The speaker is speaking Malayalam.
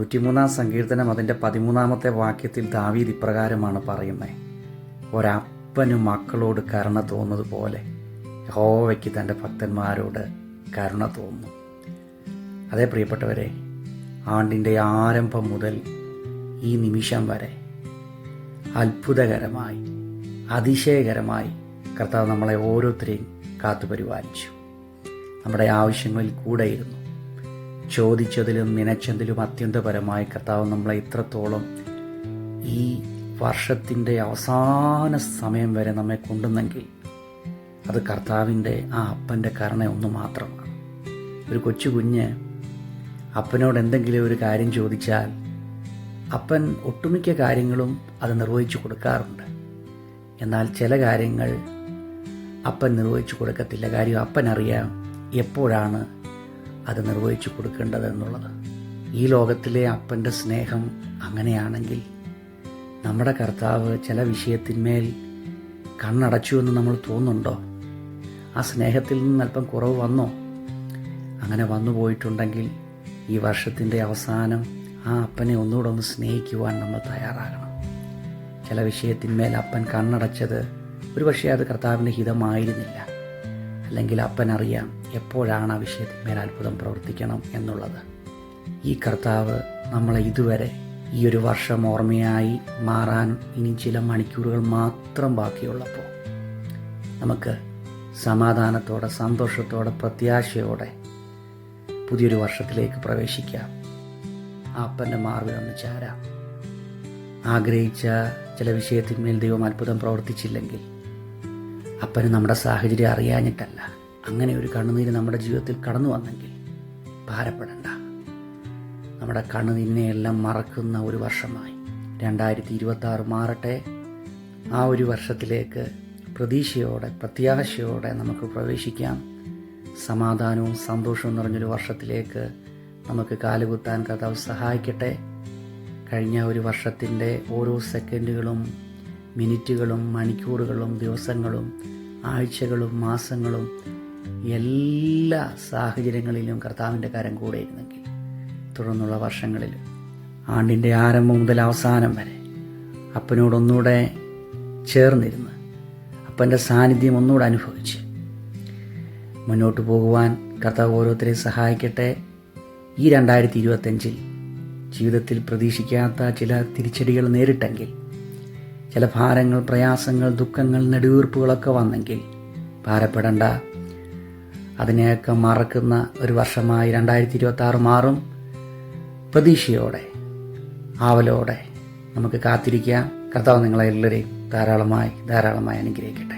103 സങ്കീർത്തനം അതിൻ്റെ 13 വാക്യത്തിൽ ദാവീദ് ഇപ്രകാരമാണ് പറയുന്നത്: ഒരപ്പന് മക്കളോട് കരുണ തോന്നുന്നത് പോലെ യഹോവയ്ക്ക് തൻ്റെ ഭക്തന്മാരോട് കരുണ തോന്നുന്നു. അതേ പ്രിയപ്പെട്ടവരെ, ആണ്ടിൻ്റെ ആരംഭം മുതൽ ഈ നിമിഷം വരെ അത്ഭുതകരമായി, അതിശയകരമായി കർത്താവ് നമ്മളെ ഓരോരുത്തരെയും കാത്തുപരിപാലിച്ചു. നമ്മുടെ ആവശ്യങ്ങളിൽ കൂടെയിരുന്നു. ചോദിച്ചതിലും നനച്ചതിലും അത്യന്തപരമായി കർത്താവ് നമ്മളെ ഇത്രത്തോളം ഈ വർഷത്തിൻ്റെ അവസാന സമയം വരെ നമ്മെ കൊണ്ടുവന്നെങ്കിൽ അത് കർത്താവിൻ്റെ ആ അപ്പൻ്റെ കരുണ ഒന്ന് മാത്രമാണ്. ഒരു കൊച്ചു കുഞ്ഞ് അപ്പനോട് എന്തെങ്കിലും ഒരു കാര്യം ചോദിച്ചാൽ അപ്പൻ ഒട്ടുമിക്ക കാര്യങ്ങളും അത് നിർവഹിച്ചു കൊടുക്കാറുണ്ട്. എന്നാൽ ചില കാര്യങ്ങൾ അപ്പൻ നിർവഹിച്ചു കൊടുക്കത്തില്ല. കാര്യം അപ്പനറിയാം എപ്പോഴാണ് അത് നിർവഹിച്ചു കൊടുക്കേണ്ടത് എന്നുള്ളത്. ഈ ലോകത്തിലെ അപ്പൻ്റെ സ്നേഹം അങ്ങനെയാണെങ്കിൽ നമ്മുടെ കർത്താവ് ചില വിഷയത്തിന്മേൽ കണ്ണടച്ചു എന്ന് നമ്മൾ തോന്നുന്നുണ്ടോ? ആ സ്നേഹത്തിൽ നിന്ന് അല്പം കുറവ് വന്നോ? അങ്ങനെ വന്നു പോയിട്ടുണ്ടെങ്കിൽ ഈ വർഷത്തിൻ്റെ അവസാനം ആ അപ്പനെ ഒന്നുകൂടെ ഒന്ന് സ്നേഹിക്കുവാൻ നമ്മൾ തയ്യാറാകണം. ചില വിഷയത്തിന്മേൽ അപ്പൻ കണ്ണടച്ചത് ഒരുപക്ഷെ അത് കർത്താവിൻ്റെ ഹിതമായിരുന്നില്ല. അല്ലെങ്കിൽ അപ്പൻ അറിയാം എപ്പോഴാണ് ആ വിഷയത്തിന്മേൽ അത്ഭുതം പ്രവർത്തിക്കണം എന്നുള്ളത്. ഈ കർത്താവ് നമ്മളെ ഇതുവരെ ഈ ഒരു വർഷം ഓർമ്മയായി മാറാൻ ഇനി ചില മണിക്കൂറുകൾ മാത്രം ബാക്കിയുള്ളപ്പോൾ നമുക്ക് സമാധാനത്തോടെ, സന്തോഷത്തോടെ, പ്രത്യാശയോടെ പുതിയൊരു വർഷത്തിലേക്ക് പ്രവേശിക്കാം. ആ അപ്പൻ്റെ മാർവിലൊന്ന് ചാരാം. ആഗ്രഹിച്ച ചില വിഷയത്തിന്മേൽ ദൈവം അത്ഭുതം പ്രവർത്തിച്ചില്ലെങ്കിൽ അപ്പന് നമ്മുടെ സാഹചര്യം അറിയാഞ്ഞിട്ടല്ല. അങ്ങനെ ഒരു കണ്ണുനീര് നമ്മുടെ ജീവിതത്തിൽ കടന്നു വന്നെങ്കിൽ ഭാരപ്പെടണ്ട. നമ്മുടെ കണ്ണുനീരിനെയെല്ലാം മറക്കുന്ന ഒരു വർഷമായി 2026 മാറട്ടെ. ആ ഒരു വർഷത്തിലേക്ക് പ്രതീക്ഷയോടെ, പ്രത്യാശയോടെ നമുക്ക് പ്രവേശിക്കാം. സമാധാനവും സന്തോഷവും നിറഞ്ഞൊരു വർഷത്തിലേക്ക് നമുക്ക് കാലുകുത്താൻ കർത്താവ് സഹായിക്കട്ടെ. കഴിഞ്ഞ ഒരു വർഷത്തിൻ്റെ ഓരോ സെക്കൻഡുകളും, മിനിറ്റുകളും, മണിക്കൂറുകളും, ദിവസങ്ങളും, ആഴ്ചകളും, മാസങ്ങളും, എല്ലാ സാഹചര്യങ്ങളിലും കർത്താവിൻ്റെ കരം കൂടെ ഇരുന്നെങ്കിൽ തുടർന്നുള്ള വർഷങ്ങളിൽ ആണ്ടിൻ്റെ ആരംഭം മുതൽ അവസാനം വരെ അപ്പനോടൊന്നുകൂടെ ചേർന്നിരുന്ന് അപ്പൻ്റെ സാന്നിധ്യം ഒന്നുകൂടെ അനുഭവിച്ച് മുന്നോട്ട് പോകുവാൻ കർത്താവ് ഓരോരുത്തരെയും സഹായിക്കട്ടെ. ഈ 2025 ജീവിതത്തിൽ പ്രതീക്ഷിക്കാത്ത ചില തിരിച്ചടികൾ നേരിട്ടെങ്കിൽ, ചില ഭാരങ്ങൾ, പ്രയാസങ്ങൾ, ദുഃഖങ്ങൾ, നെടുവീർപ്പുകളൊക്കെ വന്നെങ്കിൽ ഭാരപ്പെടേണ്ട. അതിനെയൊക്കെ മറക്കുന്ന ഒരു വർഷമായി 2026 മാറും. പ്രതീക്ഷയോടെ, ആവലോടെ നമുക്ക് കാത്തിരിക്കാം. കർത്താവ് നിങ്ങളെല്ലാവരെയും ധാരാളമായി അനുഗ്രഹിക്കട്ടെ.